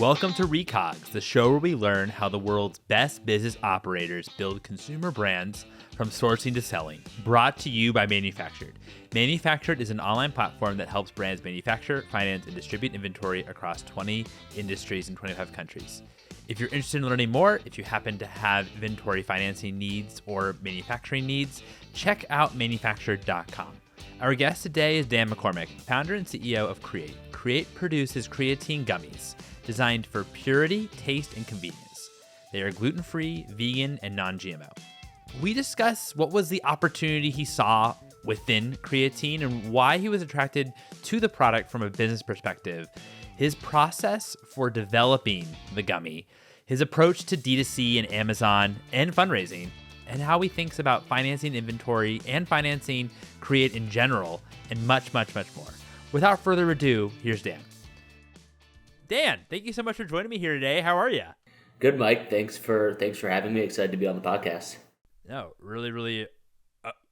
Welcome to Recogs, the show where we learn how the world's best business operators build consumer brands from sourcing to selling. Brought to you by Manufactured. Manufactured is an online platform that helps brands manufacture, finance, and distribute inventory across 20 industries in 25 countries. If you're interested in learning more, if you happen to have inventory financing needs or manufacturing needs, check out manufactured.com. Our guest today is Dan McCormick, founder and CEO of Create. Create produces creatine gummies designed for purity, taste, and convenience. They are gluten-free, vegan, and non-GMO. We discuss what was the opportunity he saw within creatine and why he was attracted to the product from a business perspective, his process for developing the gummy, his approach to D2C and Amazon and fundraising, and how he thinks about financing inventory and financing Create in general, and much, much, much more. Without further ado, here's Dan. Dan, thank you so much for joining me here today. How are you? Good, Mike. Thanks for having me. Excited to be on the podcast. No, really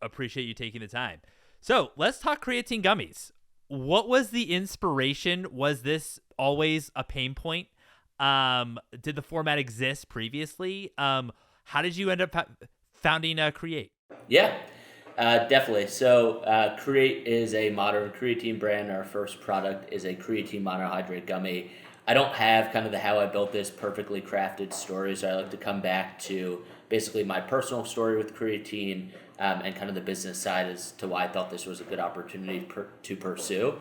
appreciate you taking the time. So let's talk creatine gummies. What was the inspiration? Was this always a pain point? Did the format exist previously? How did you end up founding Create? Yeah, definitely. So Create is a modern creatine brand. Our first product is a creatine monohydrate gummy. I don't have kind of the how I built this perfectly crafted story, so I like to come back to basically my personal story with creatine and kind of the business side as to why I thought this was a good opportunity to pursue.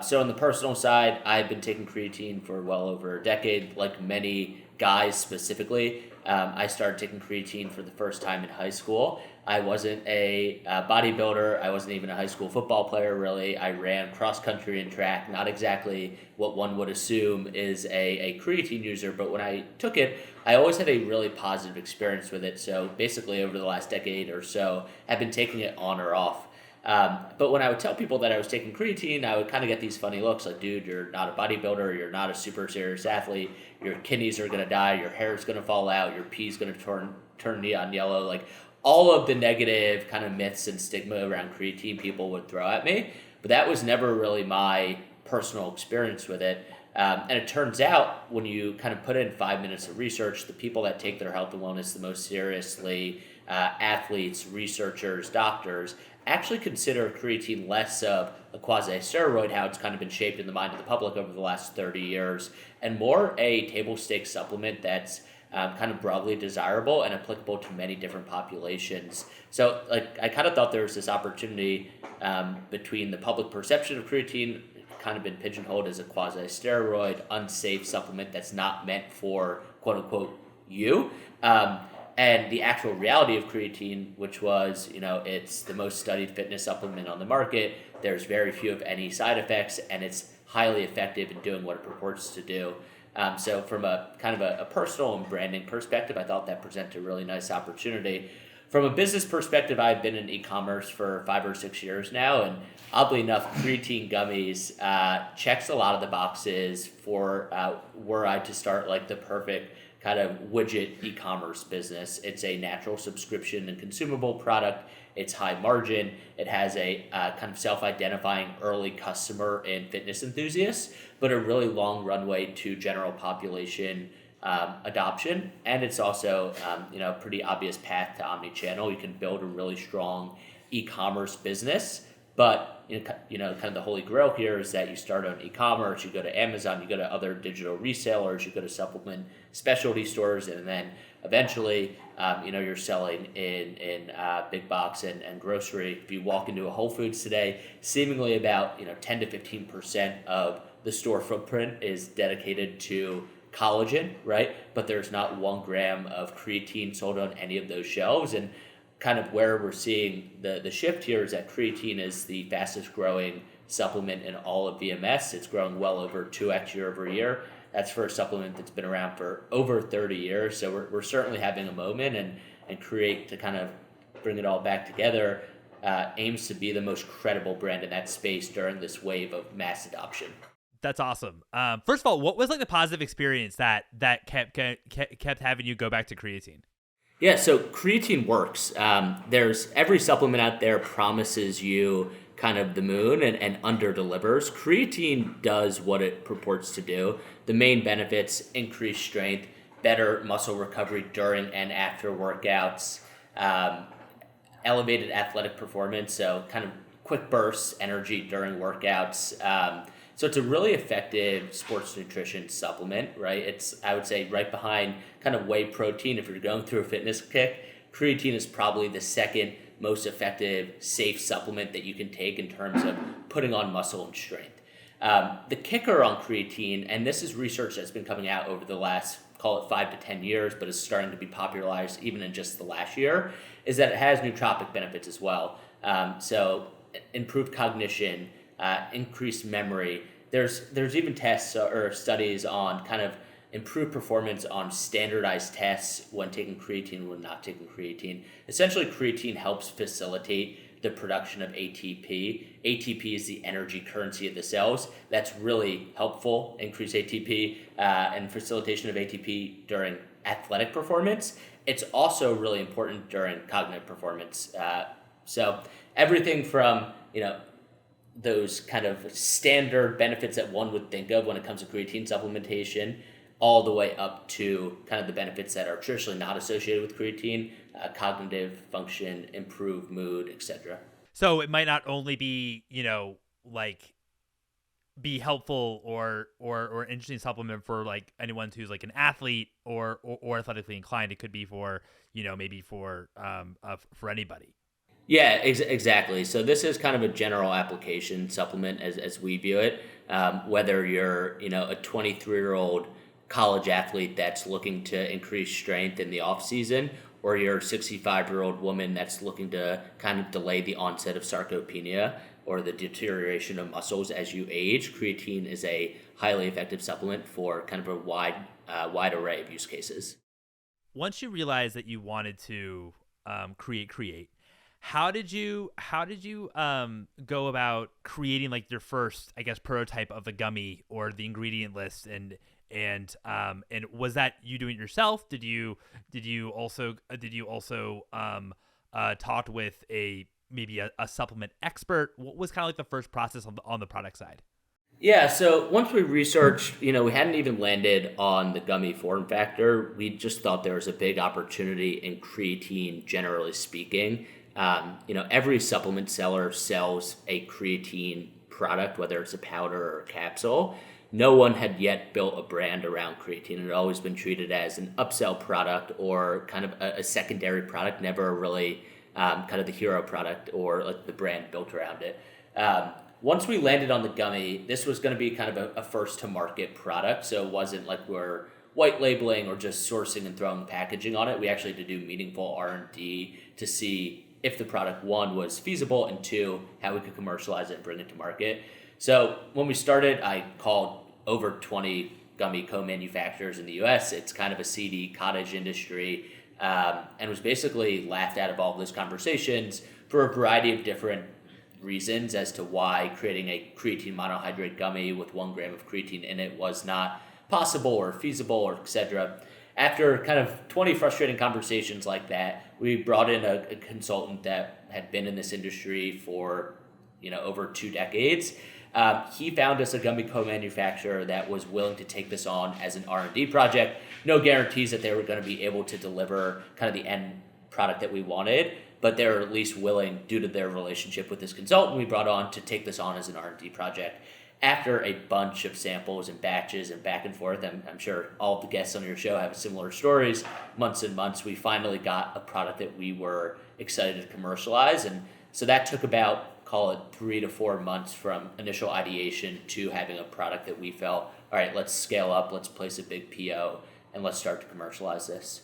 So on the personal side, I've been taking creatine for well over a decade, like many guys specifically. I started taking creatine for the first time in high school. I wasn't a bodybuilder. I wasn't even a high school football player, really. I ran cross country and track, not exactly what one would assume is a creatine user, but when I took it, I always had a really positive experience with it. So basically over the last decade or so, I've been taking it on or off. But when I would tell people that I was taking creatine, I would kind of get these funny looks like, dude, you're not a bodybuilder, you're not a super serious athlete, your kidneys are going to die, your hair's going to fall out, your pee's going to turn neon yellow. Like all of the negative kind of myths and stigma around creatine people would throw at me. But that was never really my personal experience with it. And it turns out when you kind of put in 5 minutes of research, the people that take their health and wellness the most seriously, athletes, researchers, doctors, actually consider creatine less of a quasi-steroid, how it's kind of been shaped in the mind of the public over the last 30 years, and more a table stakes supplement that's kind of broadly desirable and applicable to many different populations. So I kind of thought there was this opportunity between the public perception of creatine kind of been pigeonholed as a quasi-steroid, unsafe supplement that's not meant for quote-unquote you. And the actual reality of creatine, which was, it's the most studied fitness supplement on the market. There's very few of any side effects, and it's highly effective in doing what it purports to do. So from a kind of a personal and branding perspective, I thought that presented a really nice opportunity. From a business perspective, I've been in e-commerce for 5 or 6 years now, and oddly enough, creatine gummies checks a lot of the boxes for were I to start like the perfect kind of widget e-commerce business. It's a natural subscription and consumable product. It's high margin. It has a kind of self-identifying early customer and fitness enthusiasts, but a really long runway to general population adoption. And it's also a pretty obvious path to omni-channel. You can build a really strong e-commerce business, but kind of the holy grail here is that you start on e-commerce, you go to Amazon, you go to other digital resellers, you go to supplement specialty stores, and then eventually, you're selling in big box and grocery. If you walk into a Whole Foods today, seemingly about 10 to 15% of the store footprint is dedicated to collagen, right? But there's not 1 gram of creatine sold on any of those shelves, and kind of where we're seeing the shift here is that creatine is the fastest growing supplement in all of VMS. It's growing well over 2x year over year. That's for a supplement that's been around for over 30 years. So we're certainly having a moment, and Create, to kind of bring it all back together, aims to be the most credible brand in that space during this wave of mass adoption. That's awesome. First of all, what was like the positive experience that kept having you go back to creatine? Yeah, so creatine works. There's every supplement out there promises you kind of the moon and under delivers. Creatine does what it purports to do. The main benefits: increased strength, better muscle recovery during and after workouts, elevated athletic performance, so kind of quick bursts, energy during workouts. So it's a really effective sports nutrition supplement, right? It's, I would say, right behind kind of whey protein. If you're going through a fitness kick, creatine is probably the second most effective, safe supplement that you can take in terms of putting on muscle and strength. The kicker on creatine, and this is research that's been coming out over the last, call it 5 to 10 years, but is starting to be popularized even in just the last year, is that it has nootropic benefits as well. So improved cognition, increased memory. There's even tests or studies on kind of improved performance on standardized tests when taking creatine and when not taking creatine. Essentially, creatine helps facilitate the production of ATP. ATP is the energy currency of the cells. That's really helpful, increase ATP and facilitation of ATP during athletic performance. It's also really important during cognitive performance. So everything from, those kind of standard benefits that one would think of when it comes to creatine supplementation, all the way up to kind of the benefits that are traditionally not associated with creatine, cognitive function, improved mood, etc. So it might not only be, be helpful or interesting supplement for like anyone who's like an athlete or athletically inclined. It could be for, maybe for anybody. Yeah, exactly. So this is kind of a general application supplement as we view it. Whether you're, a 23-year-old college athlete that's looking to increase strength in the off season, or you're a 65-year-old woman that's looking to kind of delay the onset of sarcopenia or the deterioration of muscles as you age, creatine is a highly effective supplement for kind of a wide array of use cases. Once you realized that you wanted to create, how did you go about creating like your first, I guess, prototype of the gummy or the ingredient list, and was that you doing it yourself? Did you also talked with maybe a supplement expert? What was kind of like the first process on the product side? Yeah, so once we researched, we hadn't even landed on the gummy form factor. We just thought there was a big opportunity in creatine, generally speaking. Every supplement seller sells a creatine product, whether it's a powder or a capsule. No one had yet built a brand around creatine. It had always been treated as an upsell product or kind of a secondary product, never really kind of the hero product or like the brand built around it. Once we landed on the gummy, this was going to be kind of a first to market product. So it wasn't like we're white labeling or just sourcing and throwing packaging on it. We actually had to do meaningful R&D to see if the product, one, was feasible, and two, how we could commercialize it and bring it to market. So when we started, I called over 20 gummy co-manufacturers in the US. It's kind of a seedy cottage industry, and was basically laughed out of all of those conversations for a variety of different reasons as to why creating a creatine monohydrate gummy with 1 gram of creatine in it was not possible or feasible or etc. After kind of 20 frustrating conversations like that, we brought in a consultant that had been in this industry for over 2 decades. He found us a gummy co-manufacturer that was willing to take this on as an R&D project. No guarantees that they were going to be able to deliver kind of the end product that we wanted, but they were at least willing, due to their relationship with this consultant we brought on, to take this on as an R&D project. After a bunch of samples and batches and back and forth, I'm sure all of the guests on your show have similar stories, months and months, we finally got a product that we were excited to commercialize. And so that took about, call it 3 to 4 months from initial ideation to having a product that we felt, all right, let's scale up, let's place a big PO, and let's start to commercialize this.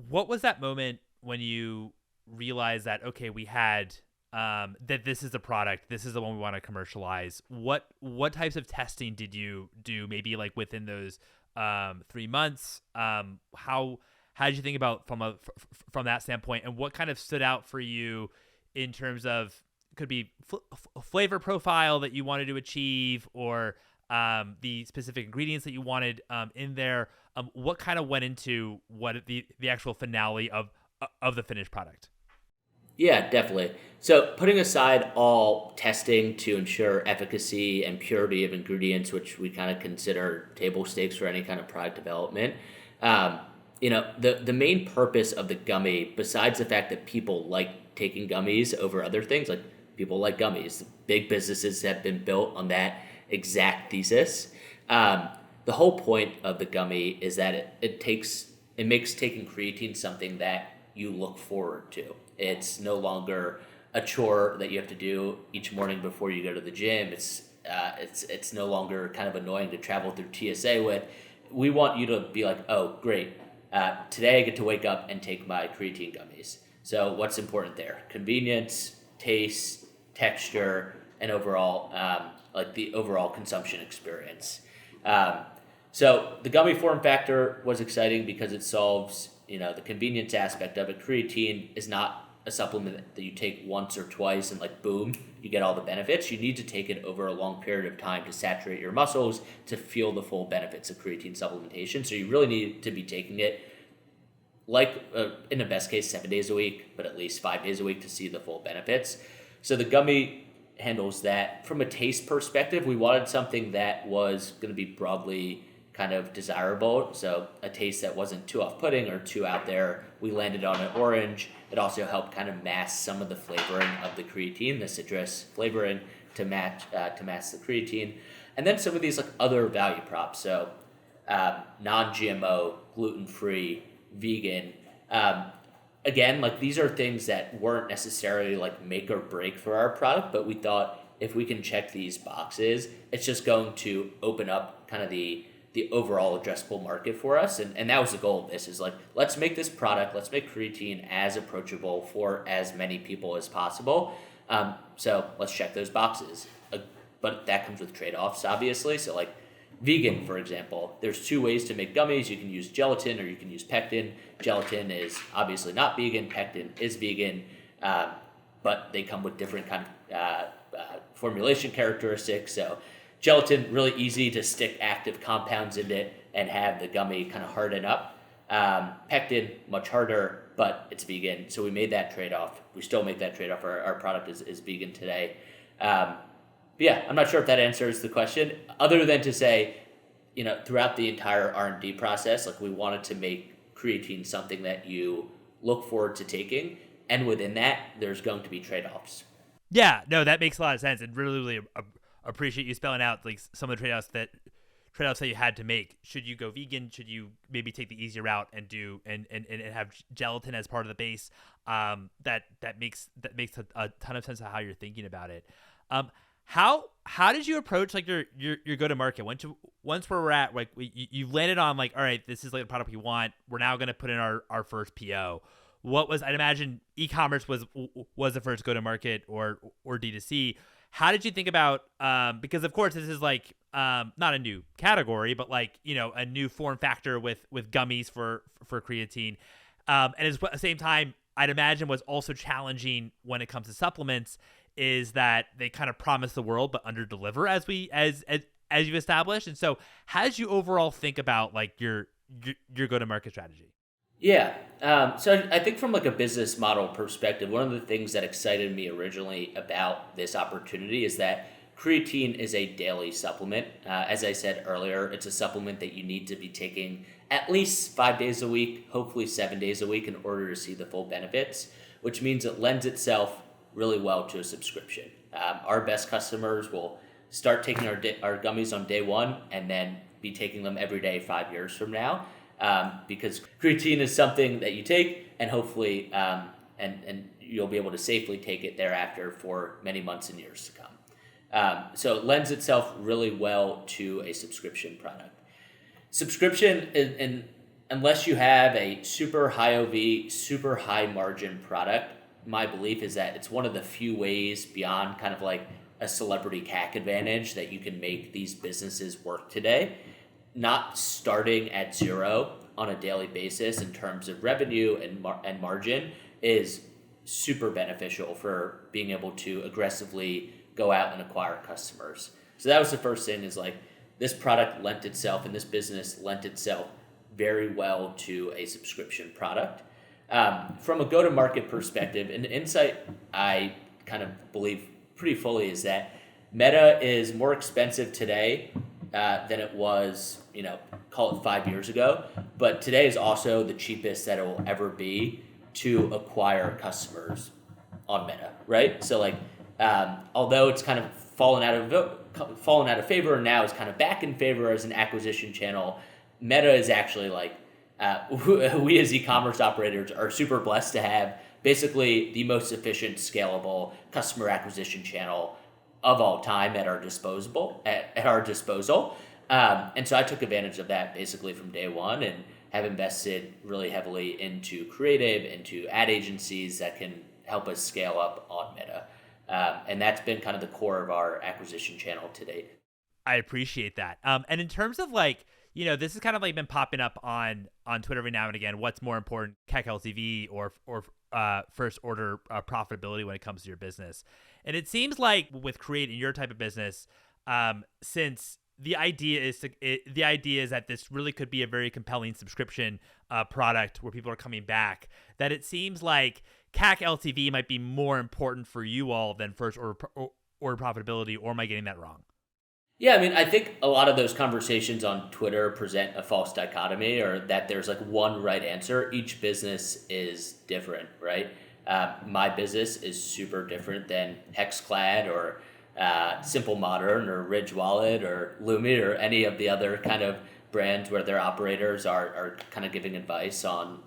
What was that moment when you realized that, okay, we had that this is the product, this is the one we want to commercialize? What types of testing did you do, maybe like within those 3 months? How did you think about from that standpoint, and what kind of stood out for you in terms of, could be flavor profile that you wanted to achieve, or the specific ingredients that you wanted in there? What kind of went into what the actual finale of the finished product? Yeah, definitely. So, putting aside all testing to ensure efficacy and purity of ingredients, which we kind of consider table stakes for any kind of product development, um, the main purpose of the gummy, besides the fact that people like taking gummies over other things, like people like gummies, big businesses have been built on that exact thesis. Um, the whole point of the gummy is that it makes taking creatine something that you look forward to. It's no longer a chore that you have to do each morning before you go to the gym. It's no longer kind of annoying to travel through TSA with. We want you to be like, oh, great. Today I get to wake up and take my creatine gummies. So what's important there? Convenience, taste, texture, and overall, like the overall consumption experience. Um, so the gummy form factor was exciting because it solves, the convenience aspect of it. Creatine is not a supplement that you take once or twice and like boom, you get all the benefits. You need to take it over a long period of time to saturate your muscles to feel the full benefits of creatine supplementation. So you really need to be taking it like in the best case 7 days a week, but at least 5 days a week to see the full benefits. So the gummy handles that. From a taste perspective, we wanted something that was going to be broadly kind of desirable. So a taste that wasn't too off-putting or too out there. We landed on an orange. It also helped kind of mask some of the flavoring of the creatine, the citrus flavoring to mask the creatine. And then some of these like other value props. So non-GMO, gluten-free, vegan. Again, like these are things that weren't necessarily like make or break for our product, but we thought if we can check these boxes, it's just going to open up kind of the overall addressable market for us. And that was the goal of this is like, let's make this product, let's make creatine as approachable for as many people as possible. So let's check those boxes. But that comes with trade-offs, obviously. So like vegan, for example, there's two ways to make gummies. You can use gelatin or you can use pectin. Gelatin is obviously not vegan. Pectin is vegan, but they come with different kind of formulation characteristics. So gelatin, really easy to stick active compounds in it and have the gummy kind of harden up. Pectin, much harder, but it's vegan. So we made that trade-off. We still make that trade-off. Our product is vegan today. But yeah, I'm not sure if that answers the question, other than to say, throughout the entire R&D process, like we wanted to make creatine something that you look forward to taking, and within that, there's going to be trade-offs. Yeah, no, that makes a lot of sense, and really appreciate you spelling out like some of the trade-offs that you had to make. Should you go vegan? Should you maybe take the easier route and do and have gelatin as part of the base? That makes a ton of sense of how you're thinking about it. How did you approach like your go to market once we're at like you've landed on like, all right, this is like the product we want, we're now going to put in our first PO. What was, I'd imagine e-commerce was the first go to market or D2C. How did you think about because of course this is like not a new category, but like a new form factor with gummies for creatine, and at the same time I'd imagine was also challenging when it comes to supplements is that they kind of promise the world but under deliver as you've established. And so how did you overall think about like your go to market strategy? Yeah. So I think from like a business model perspective, one of the things that excited me originally about this opportunity is that creatine is a daily supplement. As I said earlier, it's a supplement that you need to be taking at least 5 days a week, hopefully 7 days a week in order to see the full benefits, which means it lends itself really well to a subscription. Our best customers will start taking our gummies on day one and then be taking them every day 5 years from now, because creatine is something that you take and hopefully and you'll be able to safely take it thereafter for many months and years to come. So it lends itself really well to a subscription product. Subscription, unless you have a super high OV, super high margin product, my belief is that it's one of the few ways beyond kind of like a celebrity CAC advantage that you can make these businesses work today. Not starting at zero on a daily basis in terms of revenue and margin is super beneficial for being able to aggressively go out and acquire customers. So that was the first thing is like this product lent itself and this business lent itself very well to a subscription product. From a go-to-market perspective, an insight I kind of believe pretty fully is that Meta is more expensive today than it was, call it 5 years ago. But today is also the cheapest that it will ever be to acquire customers on Meta, right? So like, although it's kind of fallen out of favor and now is kind of back in favor as an acquisition channel, Meta is actually like, we as e-commerce operators are super blessed to have basically the most efficient, scalable customer acquisition channel of all time at our disposal. And so I took advantage of that basically from day one and have invested really heavily into creative, into ad agencies that can help us scale up on Meta. And that's been kind of the core of our acquisition channel to date. I appreciate that. And in terms of like, this has kind of like been popping up on Twitter every now and again. What's more important, CAC LTV or first order profitability when it comes to your business? And it seems like with Create in your type of business, since the idea is that this really could be a very compelling subscription product where people are coming back, that it seems like CAC LTV might be more important for you all than first order profitability, or am I getting that wrong? Yeah, I mean, I think a lot of those conversations on Twitter present a false dichotomy, or that there's like one right answer. Each business is different, right? My business is super different than Hexclad or Simple Modern or Ridge Wallet or Lumi or any of the other kind of brands where their operators are kind of giving advice on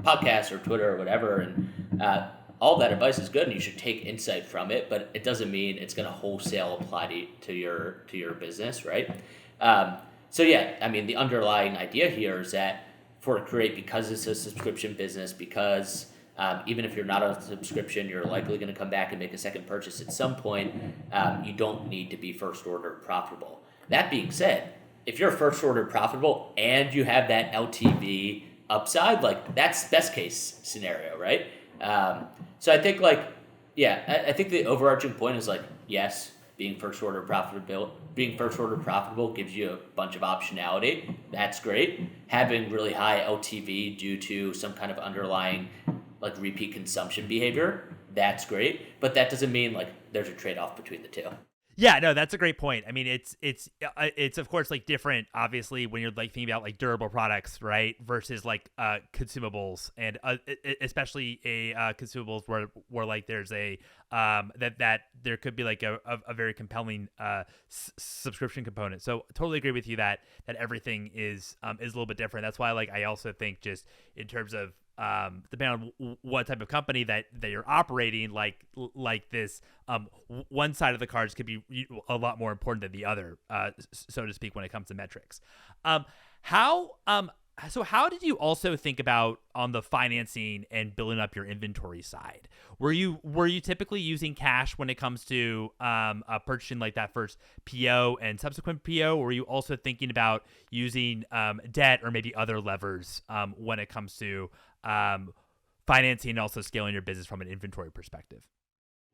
podcasts or Twitter or whatever. And all that advice is good and you should take insight from it, but it doesn't mean it's going to wholesale apply to your business, right? So yeah, I mean, the underlying idea here is that for Create, because it's a subscription business, because even if you're not on a subscription, you're likely going to come back and make a second purchase at some point. You don't need to be first order profitable. That being said, if you're first order profitable and you have that LTV upside, like that's best case scenario, right? So I think I think the overarching point is like, yes, being first order profitable gives you a bunch of optionality. That's great. Having really high LTV due to some kind of underlying like repeat consumption behavior, that's great. But that doesn't mean like there's a trade-off between the two. Yeah, no, that's a great point. I mean, it's of course like different, obviously, when you're like thinking about like durable products, right, versus like consumables, and especially consumables where like there's a that there could be like a very compelling subscription component. So totally agree with you that everything is a little bit different. That's why like I also think just in terms of depending on what type of company that you're operating, like this, one side of the cards could be a lot more important than the other, so to speak, when it comes to metrics. So how did you also think about on the financing and building up your inventory side? Were you typically using cash when it comes to purchasing like that first PO and subsequent PO? Or were you also thinking about using debt or maybe other levers when it comes to financing and also scaling your business from an inventory perspective?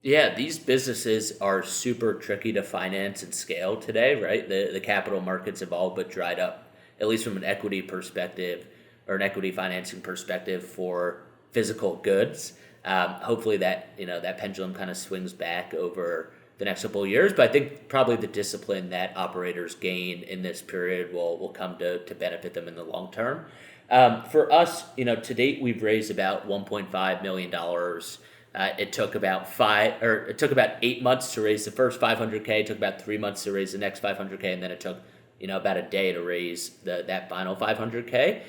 Yeah, these businesses are super tricky to finance and scale today, right? The capital markets have all but dried up, at least from an equity perspective or an equity financing perspective for physical goods. Hopefully that pendulum kind of swings back over the next couple of years, but I think probably the discipline that operators gain in this period will come to benefit them in the long term. For us, to date, we've raised about $1.5 million. It took about 8 months to raise the first 500K. It took about 3 months to raise the next 500K, and then it took about a day to raise that final 500K.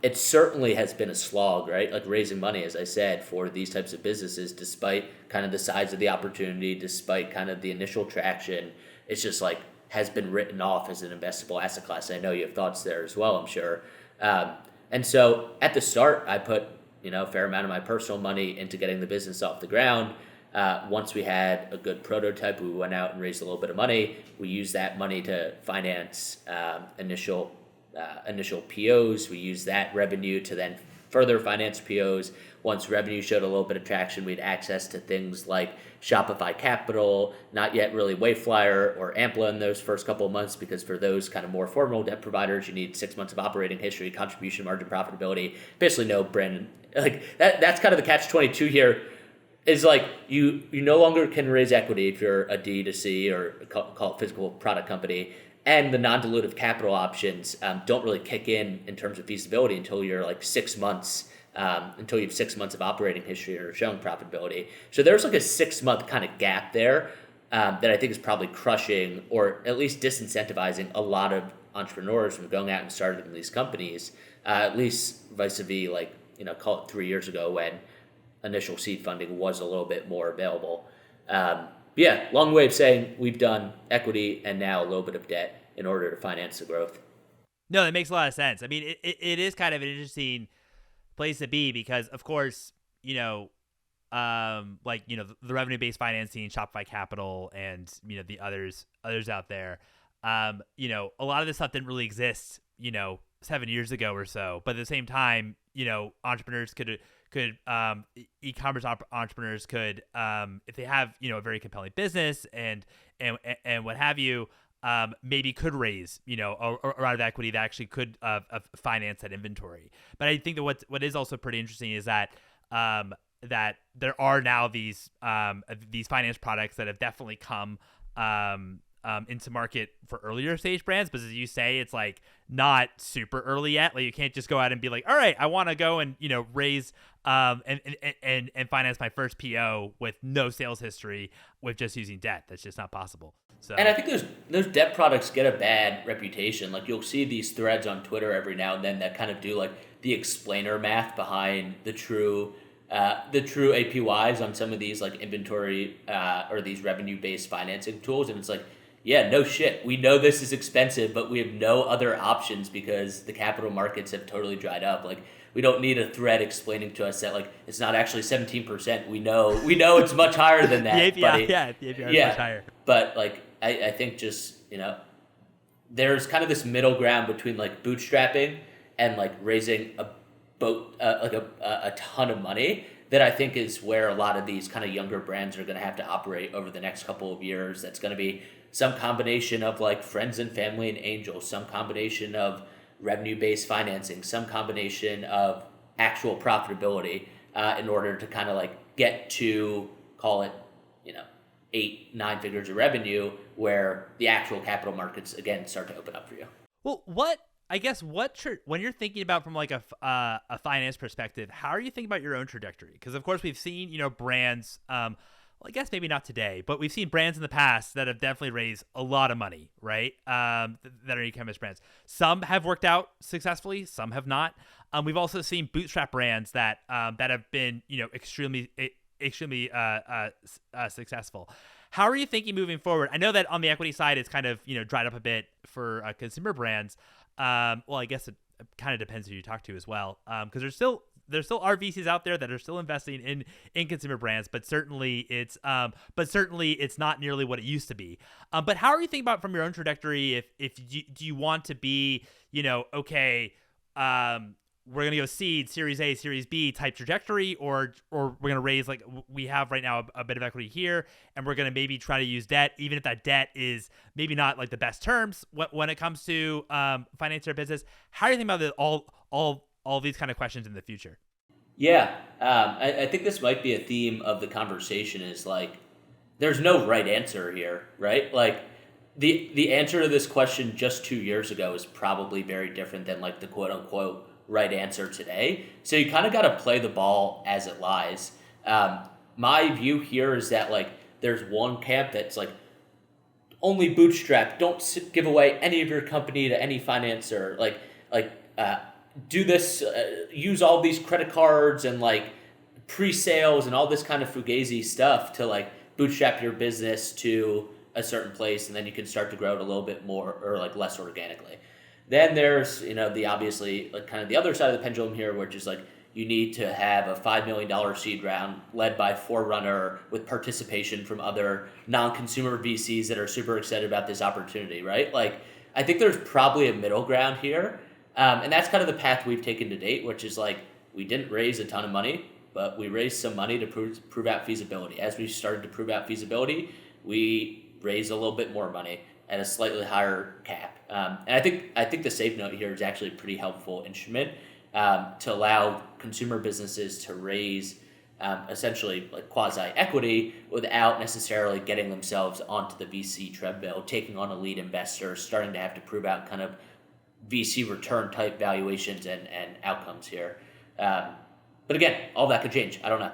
It certainly has been a slog, right? Like raising money, as I said, for these types of businesses, despite kind of the size of the opportunity, despite kind of the initial traction, it's just like has been written off as an investable asset class. I know you have thoughts there as well, I'm sure. And so at the start, I put a fair amount of my personal money into getting the business off the ground. Once we had a good prototype, we went out and raised a little bit of money. We used that money to finance initial POs. We used that revenue to then further finance POs. Once revenue showed a little bit of traction, we had access to things like Shopify Capital, not yet really Wayflyer or Ampla in those first couple of months, because for those kind of more formal debt providers, you need 6 months of operating history, contribution margin, profitability, basically no brand. Like that's kind of the catch-22 here, is like you no longer can raise equity if you're a D2C or call it physical product company, and the non-dilutive capital options don't really kick in terms of feasibility until you're like 6 months, until you have 6 months of operating history or showing profitability. So there's like a 6 month kind of gap there that I think is probably crushing or at least disincentivizing a lot of entrepreneurs from going out and starting these companies, at least vis-a-vis like, call it 3 years ago when initial seed funding was a little bit more available. Yeah, long way of saying we've done equity and now a little bit of debt in order to finance the growth. No, that makes a lot of sense. I mean, it is kind of an interesting place to be because, of course, the revenue-based financing, Shopify Capital, and the others out there. A lot of this stuff didn't really exist, 7 years ago or so. But at the same time, entrepreneurs could e-commerce entrepreneurs could, if they have a very compelling business and what have you, maybe could raise a lot of equity that actually could finance that inventory. But I think that what is also pretty interesting is that that there are now these finance products that have definitely come into market for earlier stage brands, but as you say, it's like not super early yet. Like you can't just go out and be like, all right, I want to go and raise and finance my first PO with no sales history with just using debt. That's just not possible. So, and I think those debt products get a bad reputation. Like you'll see these threads on Twitter every now and then that kind of do like the explainer math behind the true APYs on some of these like inventory or these revenue-based financing tools, and it's like, yeah, no shit. We know this is expensive, but we have no other options because the capital markets have totally dried up. Like, we don't need a thread explaining to us that like it's not actually 17%. We know it's much higher than that. The API, the API is much higher. But like, I think just there's kind of this middle ground between like bootstrapping and like raising a ton of money that I think is where a lot of these kind of younger brands are going to have to operate over the next couple of years. That's going to be some combination of like friends and family and angels, some combination of revenue-based financing, some combination of actual profitability in order to kind of like get to, call it, 8-9 figures of revenue where the actual capital markets, again, start to open up for you. Well, when you're thinking about from like a finance perspective, how are you thinking about your own trajectory? Because of course we've seen, brands, well, I guess maybe not today, but we've seen brands in the past that have definitely raised a lot of money, right? That are e-commerce brands. Some have worked out successfully, some have not. We've also seen bootstrap brands that have been, extremely successful. How are you thinking moving forward? I know that on the equity side, it's kind of dried up a bit for consumer brands. Well, I guess it kind of depends who you talk to as well, because there's still are VCs out there that are still investing in consumer brands, but certainly it's not nearly what it used to be. But how are you thinking about from your own trajectory? Do you want to be okay, we're gonna go seed, Series A, Series B type trajectory, or we're gonna raise like we have right now a bit of equity here, and we're gonna maybe try to use debt, even if that debt is maybe not like the best terms when it comes to financing our business. How are you thinking about all these kind of questions in the future? Yeah, I think this might be a theme of the conversation is like, there's no right answer here, right? Like the answer to this question just 2 years ago is probably very different than like the quote unquote right answer today. So you kind of got to play the ball as it lies. My view here is that like there's one camp that's like only bootstrap, don't give away any of your company to any financer, do this, use all these credit cards and like pre-sales and all this kind of fugazi stuff to like bootstrap your business to a certain place, and then you can start to grow it a little bit more or like less organically. Then there's, the obviously like kind of the other side of the pendulum here, which is like you need to have a $5 million seed round led by Forerunner with participation from other non-consumer VCs that are super excited about this opportunity, right? Like I think there's probably a middle ground here. And that's kind of the path we've taken to date, which is like we didn't raise a ton of money, but we raised some money to prove out feasibility. As we started to prove out feasibility, we raised a little bit more money at a slightly higher cap. And I think the safe note here is actually a pretty helpful instrument to allow consumer businesses to raise essentially like quasi equity without necessarily getting themselves onto the VC treadmill, taking on a lead investor, starting to have to prove out kind of VC return type valuations and outcomes here. But again, all that could change. I don't know.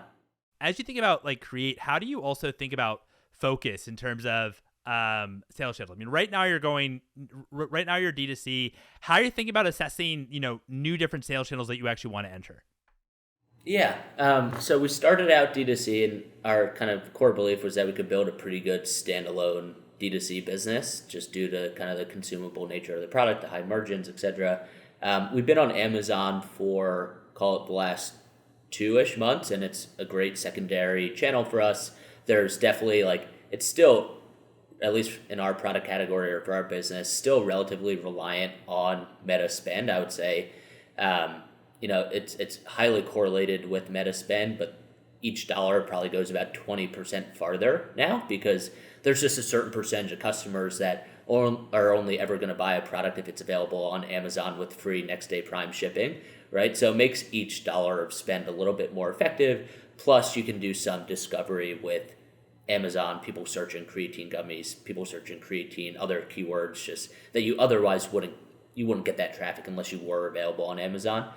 As you think about like Create, how do you also think about focus in terms of sales channels? I mean, right now you're D2C. How are you thinking about assessing, new different sales channels that you actually want to enter? Yeah. So we started out D2C, and our kind of core belief was that we could build a pretty good standalone D2C business just due to kind of the consumable nature of the product, the high margins, etc. We've been on Amazon for, call it, the last 2-ish months, and it's a great secondary channel for us. There's definitely it's still, at least in our product category or for our business, still relatively reliant on meta spend, I would say. It's highly correlated with meta spend, but each dollar probably goes about 20% farther now because there's just a certain percentage of customers that are only ever going to buy a product if it's available on Amazon with free next day Prime shipping, right? So it makes each dollar of spend a little bit more effective. Plus, you can do some discovery with Amazon, people searching creatine gummies, people searching creatine, other keywords just that you otherwise wouldn't get that traffic unless you were available on Amazon.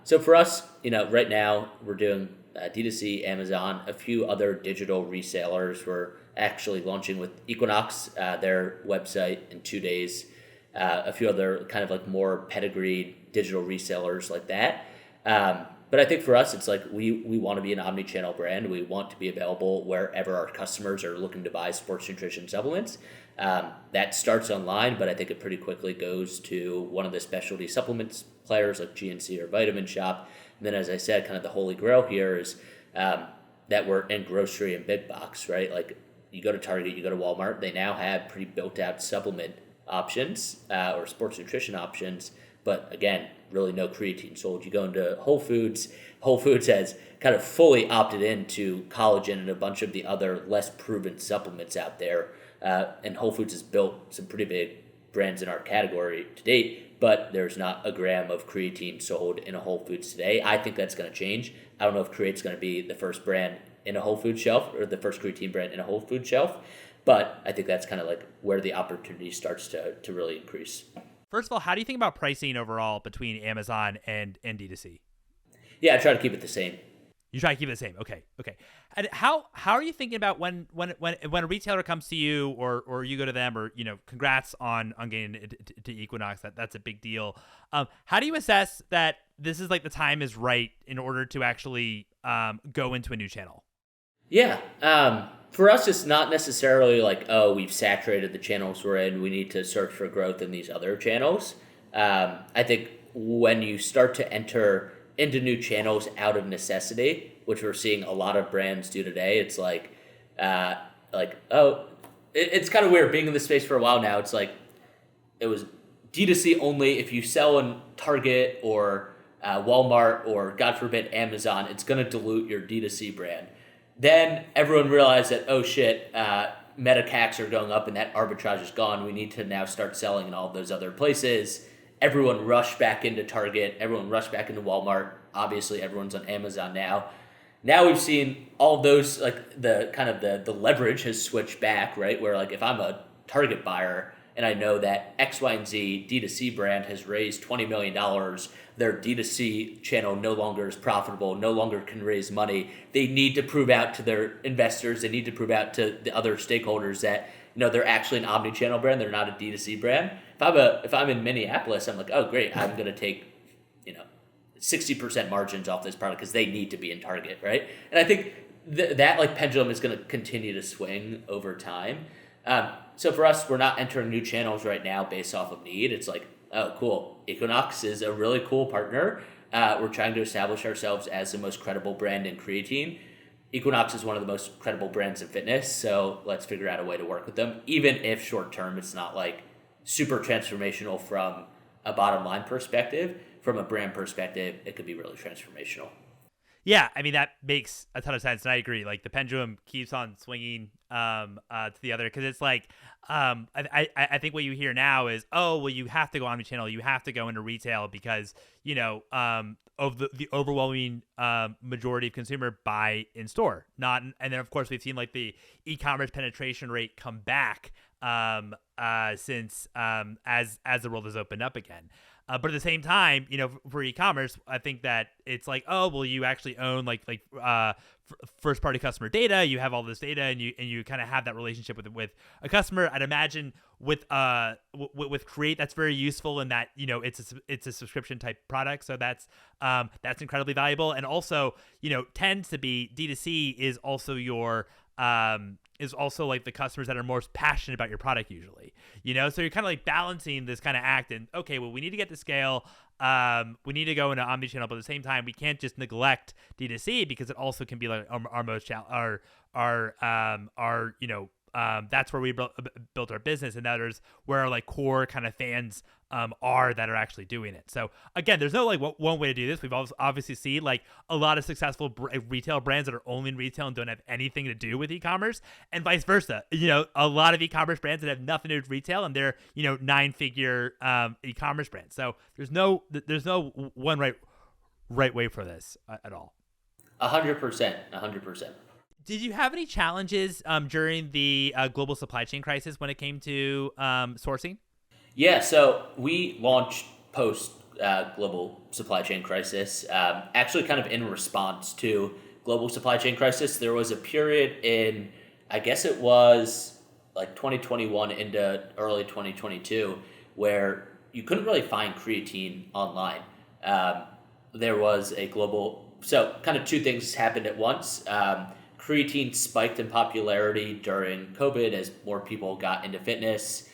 So for us, right now we're doing D2C, Amazon, a few other digital resellers. We're actually launching with Equinox, their website, in 2 days. A few other kind of like more pedigreed digital resellers like that. But I think for us, it's like we want to be an omni-channel brand. We want to be available wherever our customers are looking to buy sports nutrition supplements. That starts online, but I think it pretty quickly goes to one of the specialty supplements players like GNC or Vitamin Shop. And then, as I said, kind of the holy grail here is that we're in grocery and big box, right? Like you go to Target, you go to Walmart, they now have pretty built out supplement options or sports nutrition options. But again, really no creatine sold. You go into Whole Foods has kind of fully opted into collagen and a bunch of the other less proven supplements out there. And Whole Foods has built some pretty big brands in our category to date, but there's not a gram of creatine sold in a Whole Foods today. I think that's going to change. I don't know if Create's going to be the first brand in a Whole Foods shelf or the first creatine brand in a Whole Foods shelf, but I think that's kind of like where the opportunity starts to really increase. First of all, how do you think about pricing overall between Amazon and D2C? Yeah, I try to keep it the same. You try to keep it the same. Okay. And how are you thinking about when a retailer comes to you or you go to them, or congrats on getting to Equinox, that's a big deal. How do you assess that this is like the time is right in order to actually go into a new channel? Yeah. For us, it's not necessarily like, oh, we've saturated the channels we're in, we need to search for growth in these other channels. I think when you start to enter into new channels out of necessity, which we're seeing a lot of brands do today, it's it's kind of weird being in this space for a while now. It's like it was D2C only. If you sell in Target or Walmart or, God forbid, Amazon, it's going to dilute your D2C brand. Then everyone realized that, oh shit, meta CACs are going up and that arbitrage is gone. We need to now start selling in all those other places. Everyone rushed back into Target. Everyone rushed back into Walmart. Obviously, everyone's on Amazon now. Now we've seen all those, like the leverage has switched back, right? Where like if I'm a Target buyer and I know that X, Y, and Z D2C brand has raised $20 million, their D2C channel no longer is profitable, no longer can raise money. They need to prove out to their investors, they need to prove out to the other stakeholders that they're actually an omni-channel brand, they're not a D2C brand. If I'm in Minneapolis, I'm like, oh great, I'm gonna take 60% margins off this product because they need to be in Target, right? And I think that like pendulum is going to continue to swing over time. So for us, we're not entering new channels right now based off of need. It's like, oh, cool. Equinox is a really cool partner. We're trying to establish ourselves as the most credible brand in creatine. Equinox is one of the most credible brands in fitness, so let's figure out a way to work with them, even if short term it's not like super transformational from a bottom line perspective. from a brand perspective, it could be really transformational. Yeah, I mean, that makes a ton of sense, and I agree. Like, the pendulum keeps on swinging to the other, because it's like, I think what you hear now is, oh, well, you have to go omnichannel, you have to go into retail because, of the overwhelming majority of consumer buy in store, not. And then of course we've seen like the e-commerce penetration rate come back since as the world has opened up again. But at the same time, for e-commerce, I think that it's like, oh, well, you actually own like first party customer data. You have all this data, and you kind of have that relationship with a customer. I'd imagine with Create, that's very useful in that it's a subscription type product, so that's incredibly valuable. And also, tends to be D2C is also your is also like the customers that are most passionate about your product usually, so you're kind of like balancing this kind of act, and okay, well, we need to get to scale, we need to go into omnichannel, but at the same time we can't just neglect D2C because it also can be like our most that's where we built our business, and that is where our like core kind of fans are that are actually doing it. So again, there's no like one way to do this. We've obviously seen like a lot of successful retail brands that are only in retail and don't have anything to do with e-commerce, and vice versa. A lot of e-commerce brands that have nothing to do with retail, and they're 9-figure e-commerce brands. So there's no one right way for this at all. 100%. Did you have any challenges during the global supply chain crisis when it came to sourcing? Yeah, so we launched post global supply chain crisis, actually kind of in response to global supply chain crisis. There was a period in, I guess it was like 2021 into early 2022, where you couldn't really find creatine online. There was a global, so kind of two things happened at once. Creatine spiked in popularity during COVID as more people got into fitness.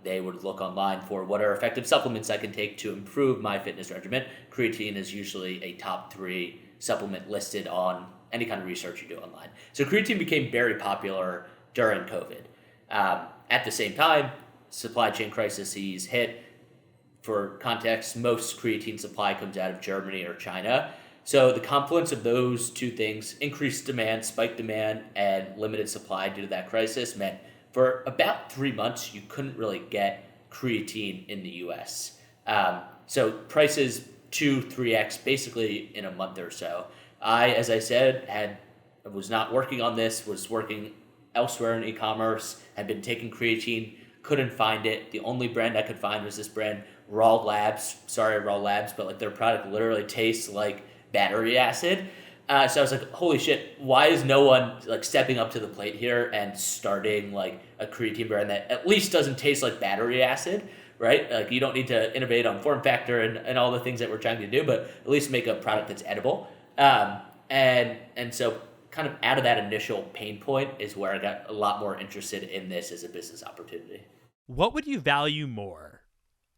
They would look online for what are effective supplements I can take to improve my fitness regimen. Creatine is usually a top 3 supplement listed on any kind of research you do online. So creatine became very popular during COVID. At the same time, supply chain crises hit. For context, most creatine supply comes out of Germany or China. So the confluence of those two things, increased demand, spiked demand, and limited supply due to that crisis, meant for about 3 months, you couldn't really get creatine in the US. So prices 2-3x basically in a month or so. As I said, was not working on this, was working elsewhere in e-commerce, had been taking creatine, couldn't find it. The only brand I could find was this brand, Raw Labs. Sorry, Raw Labs, but like their product literally tastes like battery acid. So I was like, holy shit, why is no one like stepping up to the plate here and starting like a creatine brand that at least doesn't taste like battery acid, right? Like you don't need to innovate on form factor and all the things that we're trying to do, but at least make a product that's edible. And so kind of out of that initial pain point is where I got a lot more interested in this as a business opportunity. What would you value more?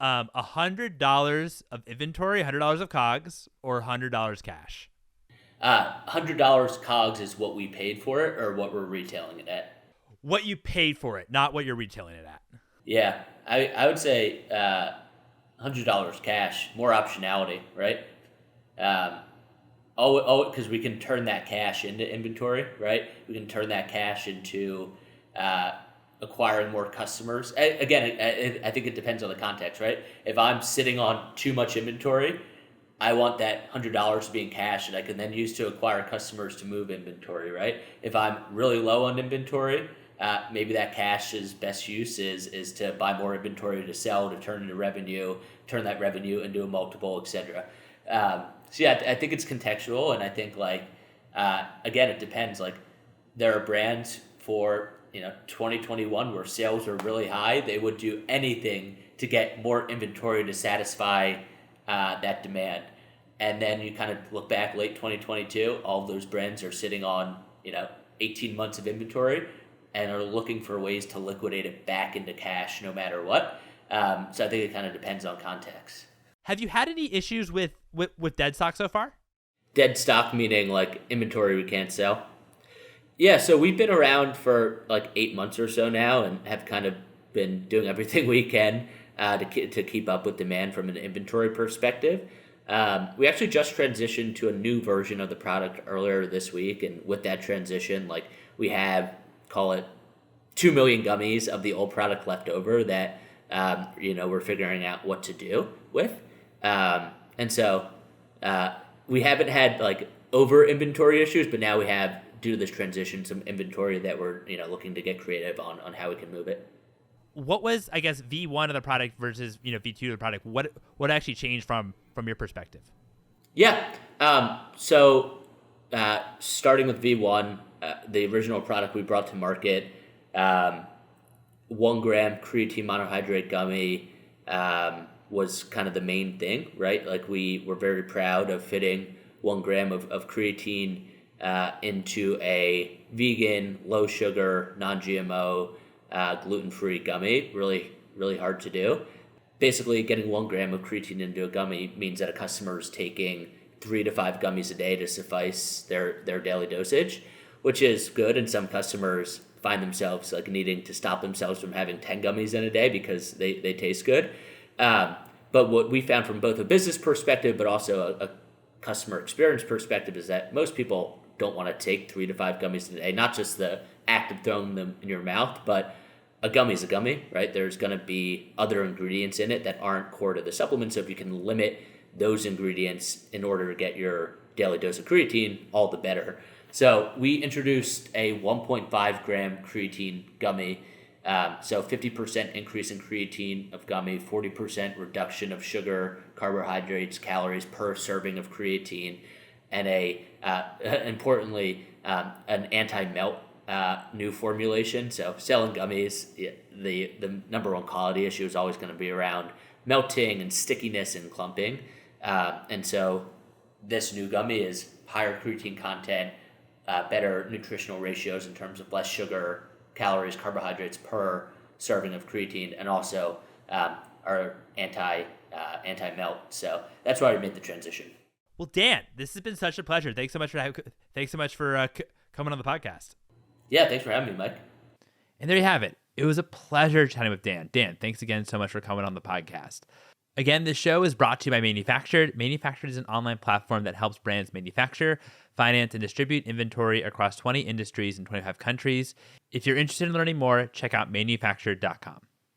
$100 of inventory, $100 of COGS, or $100 cash? $100 COGS is what we paid for it, or what we're retailing it at? What you paid for it, not what you're retailing it at. Yeah, I would say $100 cash, more optionality, right? Because we can turn that cash into inventory, right? We can turn that cash into acquiring more customers. Again, I think it depends on the context, right? If I'm sitting on too much inventory, I want that $100 to be in cash that I can then use to acquire customers to move inventory, right? If I'm really low on inventory, maybe that cash's best use is to buy more inventory to sell, to turn into revenue, turn that revenue into a multiple, etc. So yeah, I think it's contextual, and I think like again, it depends. Like there are brands for 2021 where sales are really high. They would do anything to get more inventory to satisfy that demand. And then you kind of look back late 2022, all of those brands are sitting on 18 months of inventory and are looking for ways to liquidate it back into cash no matter what. So I think it kind of depends on context. Have you had any issues with dead stock so far? Dead stock meaning like inventory we can't sell? Yeah, so we've been around for like 8 months or so now and have kind of been doing everything we can to keep up with demand from an inventory perspective. We actually just transitioned to a new version of the product earlier this week, and with that transition, like we have, call it 2 million gummies of the old product left over that we're figuring out what to do with, and so we haven't had like over inventory issues, but now we have, due to this transition, some inventory that we're looking to get creative on how we can move it. What was, I guess, V1 of the product versus V2 of the product? What actually changed from your perspective? Yeah. So starting with V1, the original product we brought to market, 1 gram creatine monohydrate gummy was kind of the main thing, right? Like we were very proud of fitting 1 gram of creatine into a vegan, low sugar, non-GMO, gluten-free gummy. Really, really hard to do. Basically, getting 1 gram of creatine into a gummy means that a customer is taking 3 to 5 gummies a day to suffice their daily dosage, which is good. And some customers find themselves like needing to stop themselves from having 10 gummies in a day because they taste good. But what we found from both a business perspective, but also a customer experience perspective, is that most people don't want to take 3 to 5 gummies a day. Not just the act of throwing them in your mouth, but a gummy is a gummy, right? There's going to be other ingredients in it that aren't core to the supplement. So if you can limit those ingredients in order to get your daily dose of creatine, all the better. So we introduced a 1.5 gram creatine gummy. So 50% increase in creatine of gummy, 40% reduction of sugar, carbohydrates, calories per serving of creatine, and importantly, an anti-melt new formulation. So selling gummies, the number one quality issue is always going to be around melting and stickiness and clumping. And so this new gummy is higher creatine content, better nutritional ratios in terms of less sugar, calories, carbohydrates per serving of creatine, and also our anti-melt. So that's why we made the transition. Well, Dan, this has been such a pleasure. Thanks so much for coming on the podcast. Yeah, thanks for having me, Mike. And there you have it. It was a pleasure chatting with Dan. Dan, thanks again so much for coming on the podcast. Again, this show is brought to you by Manufactured. Manufactured is an online platform that helps brands manufacture, finance, and distribute inventory across 20 industries in 25 countries. If you're interested in learning more, check out manufactured.com.